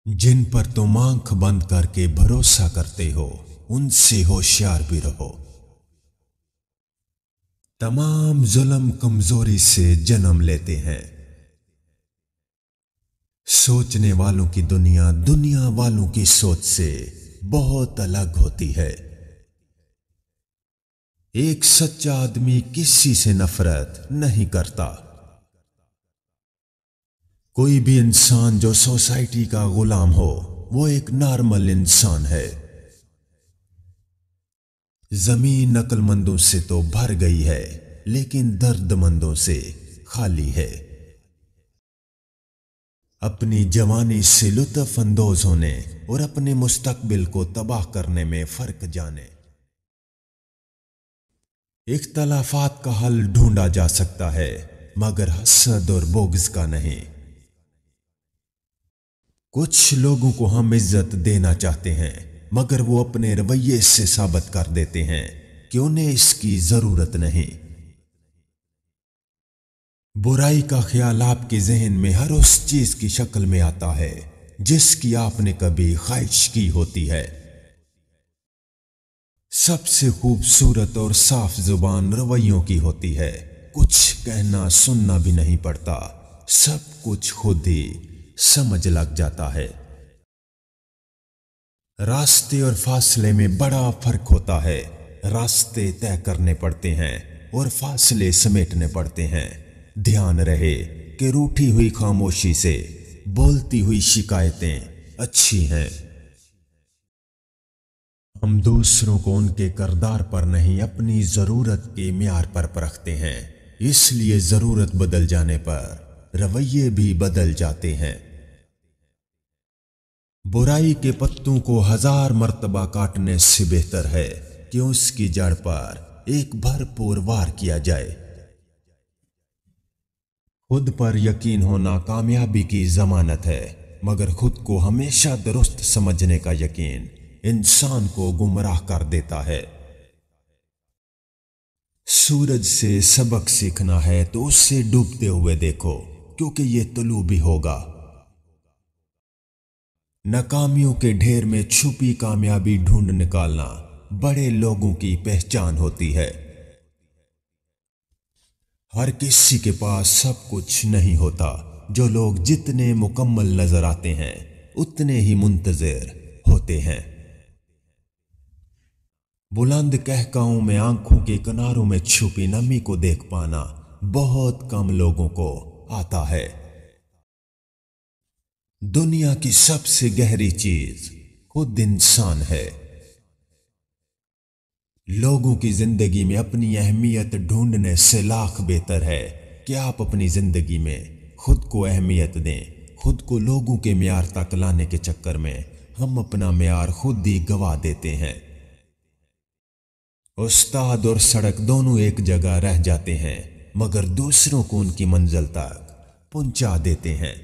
जिन पर तुम आंख बंद करके भरोसा करते हो उनसे होशियार भी रहो। तमाम जुल्म कमजोरी से जन्म लेते हैं। सोचने वालों की दुनिया दुनिया वालों की सोच से बहुत अलग होती है। एक सच्चा आदमी किसी से नफरत नहीं करता। कोई भी इंसान जो सोसाइटी का गुलाम हो वो एक नॉर्मल इंसान है। जमीन अक्लमंदों से तो भर गई है लेकिन दर्दमंदों से खाली है। अपनी जवानी से लुत्फ अंदोज होने और अपने मुस्तकबिल को तबाह करने में फर्क जाने। इख्तलाफात का हल ढूंढा जा सकता है मगर हसद और बोग्ज का नहीं। कुछ लोगों को हम इज्जत देना चाहते हैं मगर वो अपने रवैये से साबित कर देते हैं कि उन्हें इसकी जरूरत नहीं। बुराई का ख्याल आपके जहन में हर उस चीज की शक्ल में आता है जिसकी आपने कभी ख्वाहिश की होती है। सबसे खूबसूरत और साफ जुबान रवैयों की होती है। कुछ कहना सुनना भी नहीं पड़ता, सब कुछ खुद ही समझ लग जाता है। रास्ते और फासले में बड़ा फर्क होता है। रास्ते तय करने पड़ते हैं और फासले समेटने पड़ते हैं। ध्यान रहे कि रूठी हुई खामोशी से बोलती हुई शिकायतें अच्छी हैं। हम दूसरों को उनके किरदार पर नहीं अपनी जरूरत के म्यार पर परखते हैं, इसलिए जरूरत बदल जाने पर रवैये भी बदल जाते हैं। बुराई के पत्तों को 1000 मर्तबा काटने से बेहतर है कि उसकी जड़ पर एक भरपूर वार किया जाए। खुद पर यकीन होना कामयाबी की जमानत है मगर खुद को हमेशा दुरुस्त समझने का यकीन इंसान को गुमराह कर देता है। सूरज से सबक सीखना है तो उससे डूबते हुए देखो क्योंकि ये तुलू भी होगा। नाकामियों के ढेर में छुपी कामयाबी ढूंढ निकालना बड़े लोगों की पहचान होती है। हर किसी के पास सब कुछ नहीं होता। जो लोग जितने मुकम्मल नजर आते हैं उतने ही मुंतजिर होते हैं। बुलंद कहकाओं में आंखों के किनारों में छुपी नमी को देख पाना बहुत कम लोगों को आता है। दुनिया की सबसे गहरी चीज खुद इंसान है। लोगों की जिंदगी में अपनी अहमियत ढूंढने से लाख बेहतर है कि आप अपनी जिंदगी में खुद को अहमियत दें। खुद को लोगों के म्यार तक लाने के चक्कर में हम अपना म्यार खुद ही गवा देते हैं। उस्ताद और सड़क दोनों एक जगह रह जाते हैं मगर दूसरों को उनकी मंजिल तक पहुंचा देते हैं।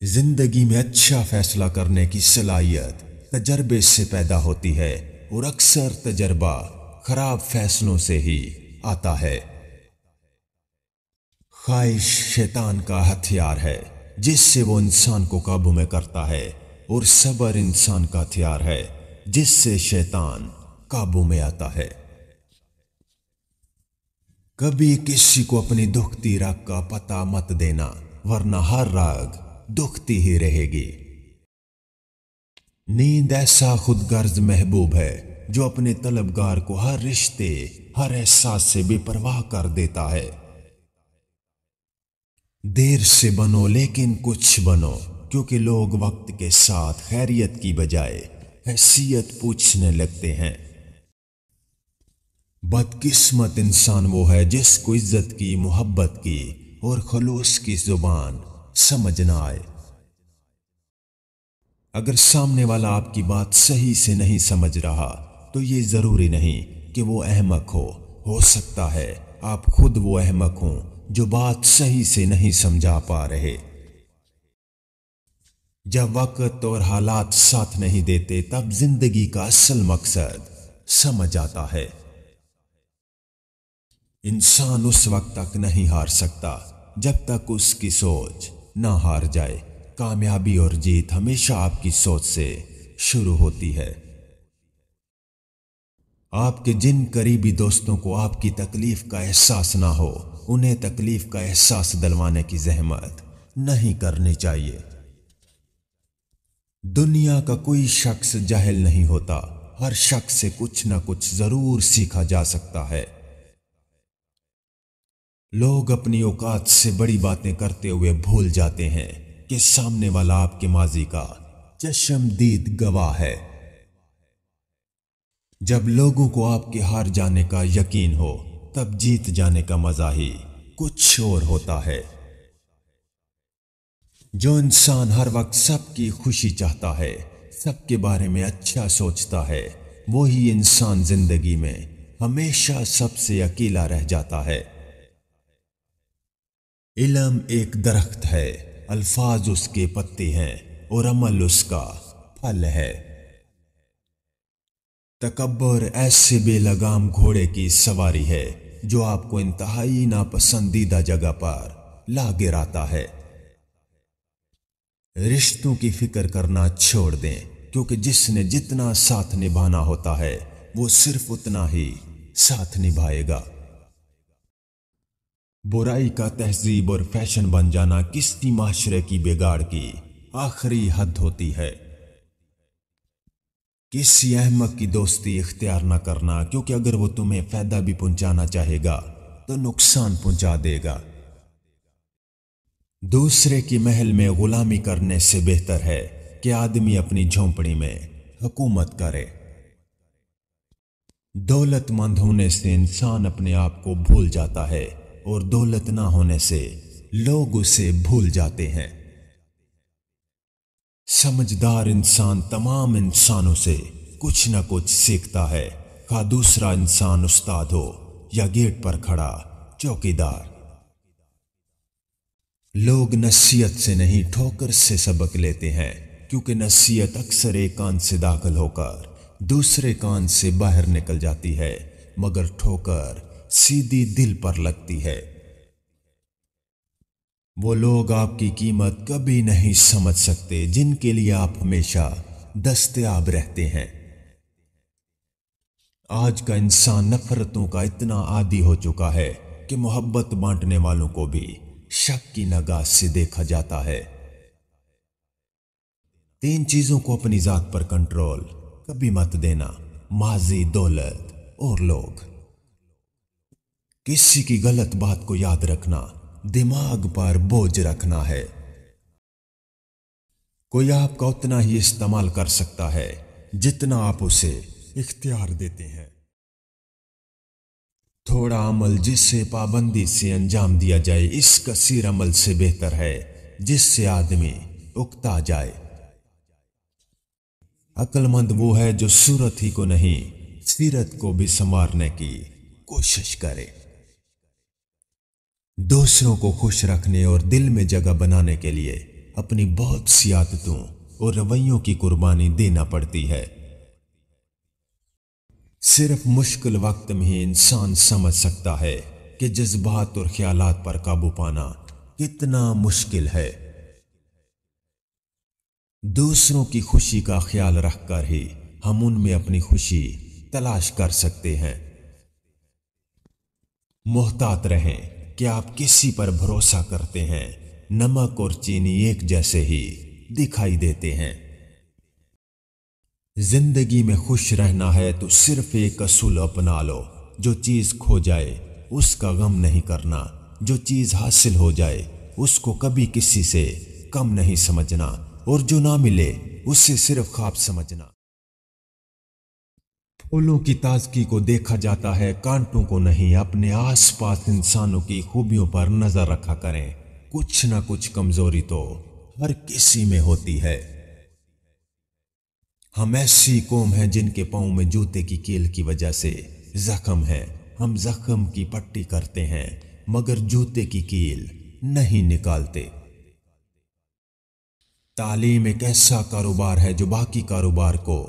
जिंदगी में अच्छा फैसला करने की सलाहियत तजर्बे से पैदा होती है और अक्सर तजर्बा खराब फैसलों से ही आता है। ख्वाहिश शैतान का हथियार है जिससे वो इंसान को काबू में करता है और सब्र इंसान का हथियार है जिससे शैतान काबू में आता है। कभी किसी को अपनी दुखती राग का पता मत देना वरना हर राग दुखती ही रहेगी। नींद ऐसा खुदगर्ज महबूब है जो अपने तलबगार को हर रिश्ते हर एहसास से बेपरवाह कर देता है। देर से बनो लेकिन कुछ बनो क्योंकि लोग वक्त के साथ खैरियत की बजाय हैसियत पूछने लगते हैं। बदकिस्मत इंसान वो है जिसको इज्जत की मोहब्बत की और खलूस की जुबान समझ ना आए। अगर सामने वाला आपकी बात सही से नहीं समझ रहा तो ये जरूरी नहीं कि वो अहमक हो सकता है आप खुद वो अहमक हो जो बात सही से नहीं समझा पा रहे। जब वक्त और हालात साथ नहीं देते तब जिंदगी का असल मकसद समझ आता है। इंसान उस वक्त तक नहीं हार सकता जब तक उसकी सोच ना हार जाए। कामयाबी और जीत हमेशा आपकी सोच से शुरू होती है। आपके जिन करीबी दोस्तों को आपकी तकलीफ का एहसास ना हो, उन्हें तकलीफ का एहसास दिलवाने की जहमत नहीं करनी चाहिए। दुनिया का कोई शख्स जाहिल नहीं होता, हर शख्स से कुछ ना कुछ जरूर सीखा जा सकता है। लोग अपनी औकात से बड़ी बातें करते हुए भूल जाते हैं कि सामने वाला आपके माजी का चश्मदीद गवाह है। जब लोगों को आपके हार जाने का यकीन हो, तब जीत जाने का मजा ही कुछ और होता है। जो इंसान हर वक्त सबकी खुशी चाहता है, सबके बारे में अच्छा सोचता है, वही इंसान जिंदगी में हमेशा सबसे अकेला रह जाता है। इल्म एक दरख्त है, अल्फाज उसके पत्ते हैं और अमल उसका फल है। तकब्बुर ऐसे बेलगाम घोड़े की सवारी है जो आपको इंतहाई नापसंदीदा जगह पर ला गिराता है। रिश्तों की फिक्र करना छोड़ दें, क्योंकि जिसने जितना साथ निभाना होता है वो सिर्फ उतना ही साथ निभाएगा। बुराई का तहजीब और फैशन बन जाना किसी माशरे की बिगाड़ की आखिरी हद होती है। किसी अहमक की दोस्ती इख्तियार न करना, क्योंकि अगर वो तुम्हें फायदा भी पहुंचाना चाहेगा तो नुकसान पहुंचा देगा। दूसरे की महल में गुलामी करने से बेहतर है कि आदमी अपनी झोंपड़ी में हुकूमत करे। दौलतमंद होने से इंसान अपने आप को भूल जाता है और दौलत ना होने से लोग उसे भूल जाते हैं। समझदार इंसान तमाम इंसानों से कुछ न कुछ सीखता है, खा दूसरा इंसान उस्ताद हो या गेट पर खड़ा चौकीदार। लोग नसीहत से नहीं ठोकर से सबक लेते हैं, क्योंकि नसीहत अक्सर एक कान से दाखिल होकर दूसरे कान से बाहर निकल जाती है, मगर ठोकर सीधी दिल पर लगती है। वो लोग आपकी कीमत कभी नहीं समझ सकते जिनके लिए आप हमेशा दस्तयाब रहते हैं। आज का इंसान नफरतों का इतना आदी हो चुका है कि मोहब्बत बांटने वालों को भी शक की निगाह से देखा जाता है। 3 चीजों को अपनी जात पर कंट्रोल कभी मत देना: माजी, दौलत और लोग। किसी की गलत बात को याद रखना दिमाग पर बोझ रखना है। कोई आपका उतना ही इस्तेमाल कर सकता है जितना आप उसे इख्तियार देते हैं। थोड़ा अमल जिससे पाबंदी से अंजाम दिया जाए, इस कसीर अमल से बेहतर है जिससे आदमी उकता जाए। अक्लमंद वो है जो सूरत ही को नहीं, सीरत को भी संवारने की कोशिश करे। दूसरों को खुश रखने और दिल में जगह बनाने के लिए अपनी बहुत सी आदतों और रवैयों की कुर्बानी देना पड़ती है। सिर्फ मुश्किल वक्त में ही इंसान समझ सकता है कि जज्बात और ख्यालात पर काबू पाना कितना मुश्किल है। दूसरों की खुशी का ख्याल रखकर ही हम उनमें अपनी खुशी तलाश कर सकते हैं। मोहतात रहें कि आप किसी पर भरोसा करते हैं। नमक और चीनी एक जैसे ही दिखाई देते हैं। जिंदगी में खुश रहना है तो सिर्फ एक असूल अपना लो: जो चीज खो जाए उसका गम नहीं करना, जो चीज हासिल हो जाए उसको कभी किसी से कम नहीं समझना, और जो ना मिले उससे सिर्फ ख्वाब समझना। फूलों की ताजगी को देखा जाता है, कांटों को नहीं। अपने आसपास इंसानों की खूबियों पर नजर रखा करें। कुछ ना कुछ कमजोरी तो हर किसी में होती है। हम ऐसी कौम हैं जिनके पांव में जूते की कील की वजह से जख्म है। हम जख्म की पट्टी करते हैं मगर जूते की कील नहीं निकालते। तालीम एक ऐसा कारोबार है जो बाकी कारोबार को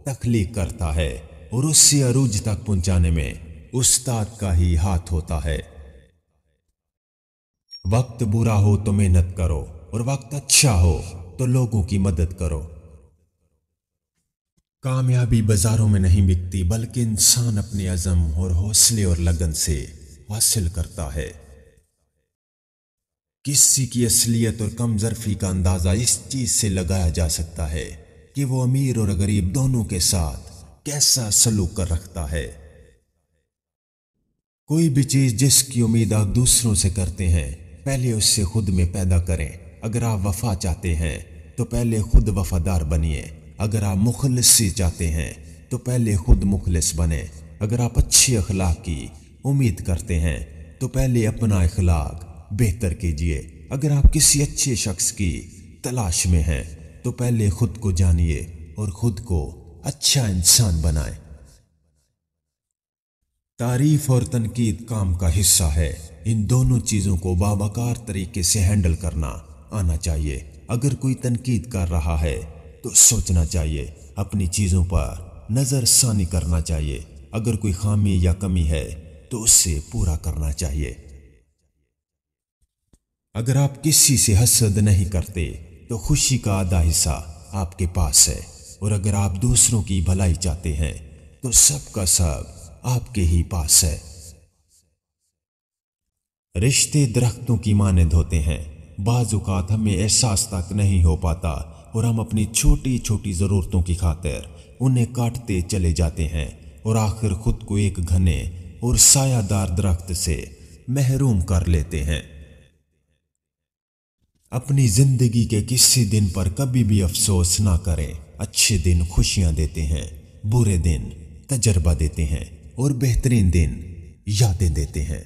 तख्लीक करता है और उससे अरूज तक पहुंचाने में उस्ताद का ही हाथ होता है। वक्त बुरा हो तो मेहनत करो और वक्त अच्छा हो तो लोगों की मदद करो। कामयाबी बाजारों में नहीं बिकती, बल्कि इंसान अपने अज़म और हौसले और लगन से हासिल करता है। किसी की असलियत और कमजोरी का अंदाजा इस चीज से लगाया जा सकता है कि वो अमीर और गरीब दोनों के साथ कैसा सलूक कर रखता है। कोई भी चीज जिसकी उम्मीद आप दूसरों से करते हैं, पहले उससे खुद में पैदा करें। अगर आप वफा चाहते हैं तो पहले खुद वफादार बनिए। अगर आप मुखलिसी चाहते हैं तो पहले खुद मुखलिस बने। अगर आप अच्छी अखलाक की उम्मीद करते हैं तो पहले अपना अखलाक बेहतर कीजिए। अगर आप किसी अच्छे शख्स की तलाश में हैं तो पहले खुद को जानिए और खुद को अच्छा इंसान बनाएं। तारीफ और तनकीद काम का हिस्सा है। इन दोनों चीजों को बावकार तरीके से हैंडल करना आना चाहिए। अगर कोई तनकीद कर रहा है तो सोचना चाहिए, अपनी चीजों पर नजरसानी करना चाहिए। अगर कोई खामी या कमी है तो उससे पूरा करना चाहिए। अगर आप किसी से हसद नहीं करते तो खुशी का आधा हिस्सा आपके पास है, और अगर आप दूसरों की भलाई चाहते हैं तो सबका सब आपके ही पास है। रिश्ते दरख्तों की मानंद होते हैं। बाज़ औक़ात हमें एहसास तक नहीं हो पाता और हम अपनी छोटी छोटी ज़रूरतों की खातिर उन्हें काटते चले जाते हैं और आखिर खुद को एक घने और सायादार दरख्त से महरूम कर लेते हैं। अपनी जिंदगी के किसी दिन पर कभी भी अफसोस ना करें। अच्छे दिन खुशियां देते हैं, बुरे दिन तजर्बा देते हैं और बेहतरीन दिन यादें देते हैं।